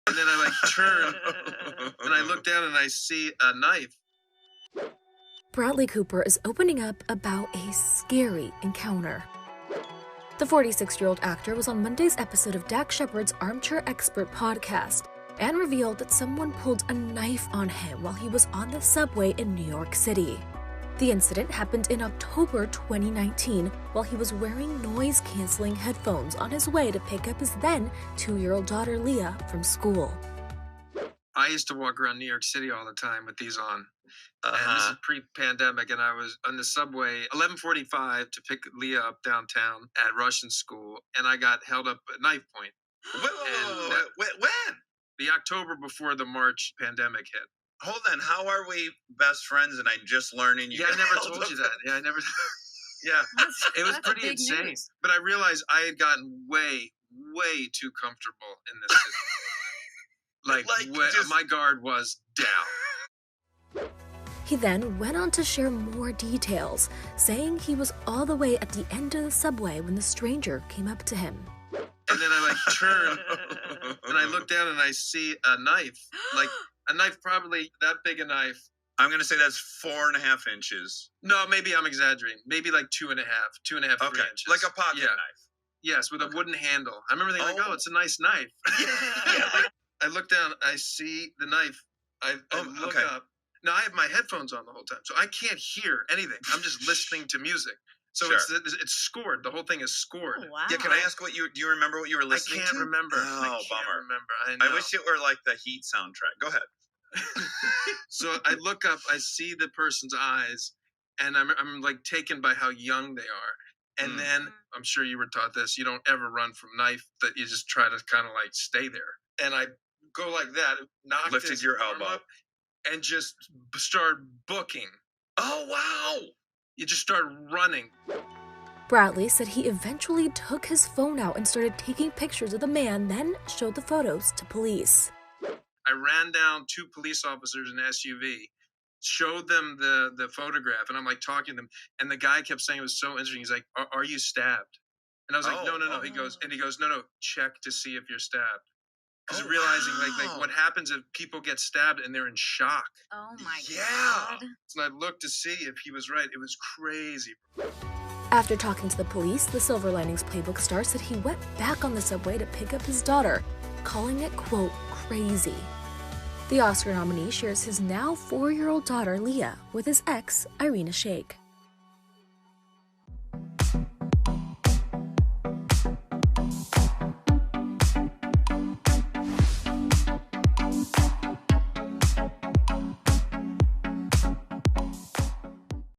And then I turn and I look down and I see a knife. Bradley Cooper is opening up about a scary encounter. The 46-year-old actor was on Monday's episode of Dax Sherpard's Armchair Expert podcast and revealed that someone pulled a knife on him while he was on the subway in New York City. The incident happened in October 2019 while he was wearing noise-canceling headphones on his way to pick up his then 2-year-old daughter Leah from school. I used to walk around New York City all the time with these on. And this is pre-pandemic, and I was on the subway 11:45 to pick Leah up downtown at Russian school, and I got held up at Knifepoint. When? The October before the March pandemic hit. Hold on, how are we best friends and I'm just learning you? Yeah, I never told you that. Yeah, I never. Yeah, it was pretty insane. News. But I realized I had gotten way too comfortable in this city. My guard was down. He then went on to share more details, saying he was all the way at the end of the subway when the stranger came up to him. And then I turn and I look down and I see a knife, a knife probably that big a knife. I'm going to say that's 4.5 inches. No, maybe I'm exaggerating. Maybe like 2.5, 3 inches. Like a pocket knife. Yes, with a wooden handle. I remember thinking, it's a nice knife. I look down, I see the knife. I look up. Now, I have my headphones on the whole time, so I can't hear anything. I'm just listening to music. So it's scored. The whole thing is scored. Oh, wow. Yeah, can I ask do you remember what you were listening to? I can't remember. Oh, bummer. Remember. I wish it were like the Heat soundtrack. Go ahead. So I look up, I see the person's eyes, and I'm like taken by how young they are. And then, I'm sure you were taught this, you don't ever run from knife, that you just try to kind of like stay there. And I go like that, lifted your elbow up, and just start booking. Oh, wow. You just start running. Bradley said he eventually took his phone out and started taking pictures of the man, then showed the photos to police. I ran down 2 police officers in an SUV, showed them the photograph, and I'm like talking to them, and the guy kept saying it was so interesting. He's like, are you stabbed? And I was like, no. He goes, no, check to see if you're stabbed. Because realizing like what happens if people get stabbed and they're in shock. Oh my God. And I looked to see if he was right. It was crazy. After talking to the police, the Silver Linings Playbook star said he went back on the subway to pick up his daughter, calling it, quote, crazy. The Oscar nominee shares his now 4-year-old daughter, Leah, with his ex, Irina Shayk.